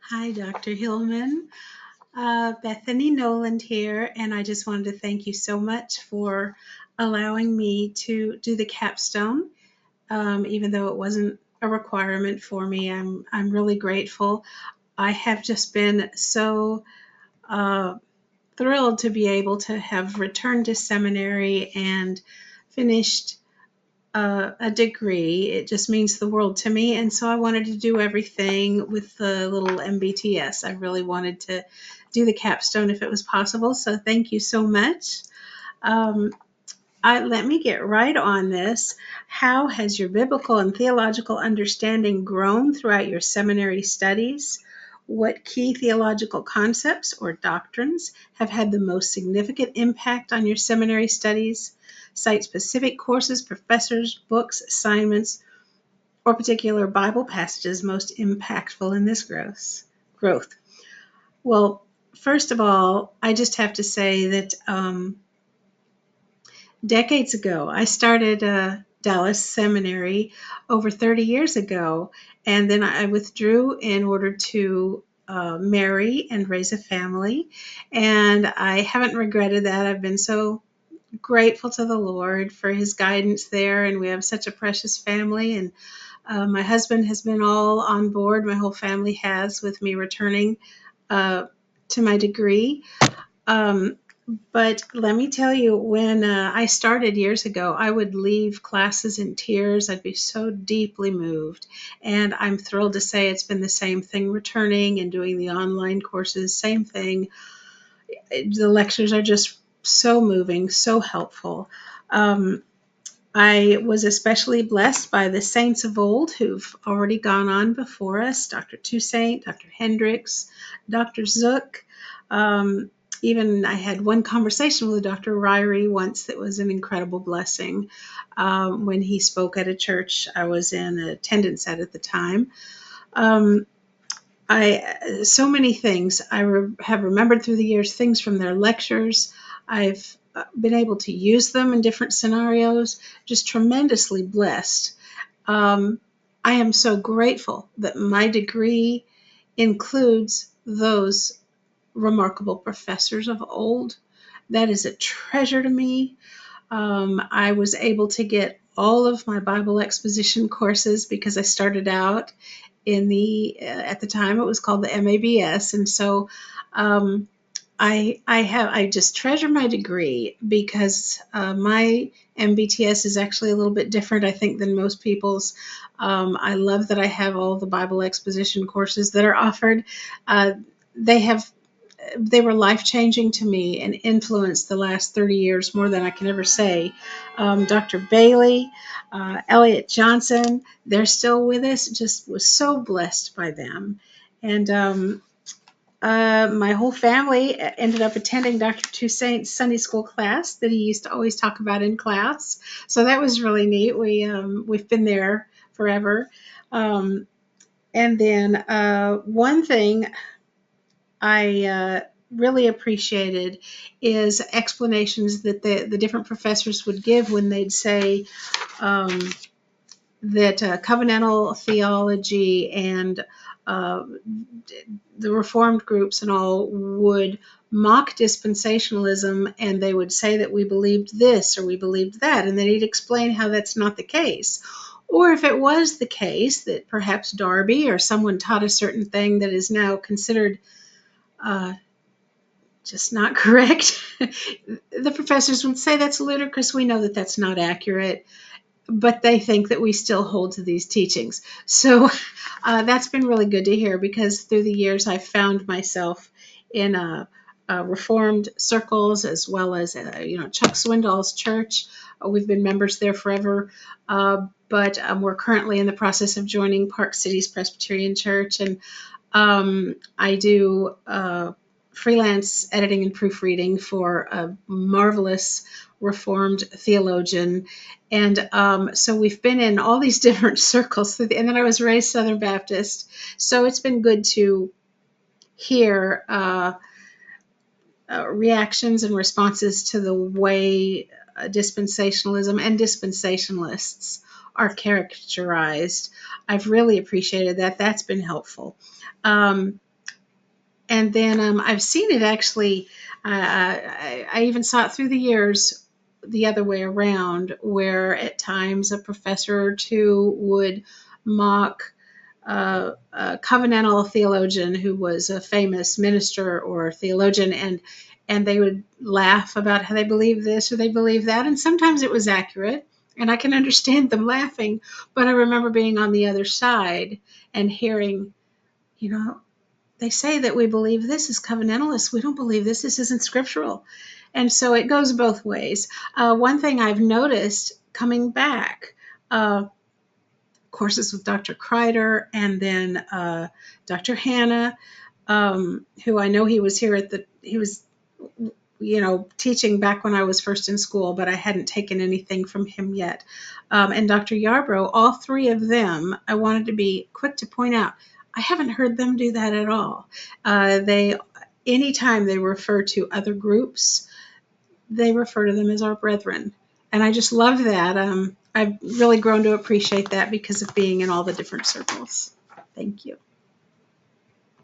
Hi, Dr. Hillman. Bethany Noland here, and I just wanted to thank you so much for allowing me to do the capstone. Even though it wasn't a requirement for me, I'm really grateful. I have just been so uh, thrilled to be able to have returned to seminary and finished a degree. It just means the world to me. And so I wanted to do everything with the little MBTS. I really wanted to do the capstone if it was possible. So thank you so much. Um, Let me get right on this. How has your biblical and theological understanding grown throughout your seminary studies? What key theological concepts or doctrines have had the most significant impact on your seminary studies? Cite specific courses, professors, books, assignments, or particular Bible passages most impactful in this growth. Well, first of all, I just have to say that decades ago, I started Dallas Seminary over 30 years ago, and then I withdrew in order to marry and raise a family. And I haven't regretted that. I've been so grateful to the Lord for his guidance there, and we have such a precious family. And my husband has been all on board, my whole family has, with me returning to my degree. Um, but let me tell you, when I started years ago, I would leave classes in tears. I'd be so deeply moved. And I'm thrilled to say it's been the same thing returning and doing the online courses, same thing. The lectures are just so moving, so helpful. Um, I was especially blessed by the saints of old who've already gone on before us, Dr. Toussaint, Dr. Hendricks, Dr. Zook. Um, Even I had one conversation with Dr. Ryrie once that was an incredible blessing when he spoke at a church I was in attendance at the time. Um, so many things have remembered through the years, things from their lectures. I've been able to use them in different scenarios, just tremendously blessed. Um, I am so grateful that my degree includes those remarkable professors of old. That is a treasure to me. I was able to get all of my Bible exposition courses because I started out in at the time it was called the MABS, and so um, I just treasure my degree because my MBTS is actually a little bit different, I think, than most people's. I love that I have all the Bible exposition courses that are offered. Uh, they have they were life-changing to me and influenced the last 30 years more than I can ever say. Dr. Bailey, Elliot Johnson, they're still with us. Just was so blessed by them. And my whole family ended up attending Dr. Toussaint's Sunday school class that he used to always talk about in class. So that was really neat. We've been there forever. Um, and then one thing I really appreciated is explanations that the different professors would give when they'd say um, that covenantal theology and uh, the Reformed groups and all would mock dispensationalism, and they would say that we believed this or we believed that, and then he'd explain how that's not the case. Or if it was the case that perhaps Darby or someone taught a certain thing that is now considered uh, just not correct. The professors would say that's ludicrous. We know that that's not accurate, but they think that we still hold to these teachings. So that's been really good to hear because through the years I've found myself in Reformed circles as well as Chuck Swindoll's church. We've been members there forever, but we're currently in the process of joining Park Cities Presbyterian Church, and I do freelance editing and proofreading for a marvelous Reformed theologian. And so we've been in all these different circles. And then I was raised Southern Baptist. So it's been good to hear reactions and responses to the way dispensationalism and dispensationalists are characterized. I've really appreciated that. That's been helpful. And then I've seen it actually. I even saw it through the years the other way around, where at times a professor or two would mock a covenantal theologian who was a famous minister or theologian, and they would laugh about how they believe this or they believe that, and sometimes it was accurate, and I can understand them laughing. But I remember being on the other side and hearing, you know, they say that we believe this is covenantalists. We don't believe this. This isn't scriptural. And so it goes both ways. One thing I've noticed coming back, courses with Dr. Kreider and then Dr. Hanna, who I know he was here he was, teaching back when I was first in school, but I hadn't taken anything from him yet. And Dr. Yarbrough, all three of them, I wanted to be quick to point out, I haven't heard them do that at all. Anytime they refer to other groups, they refer to them as our brethren. And I just love that. I've really grown to appreciate that because of being in all the different circles. Thank you.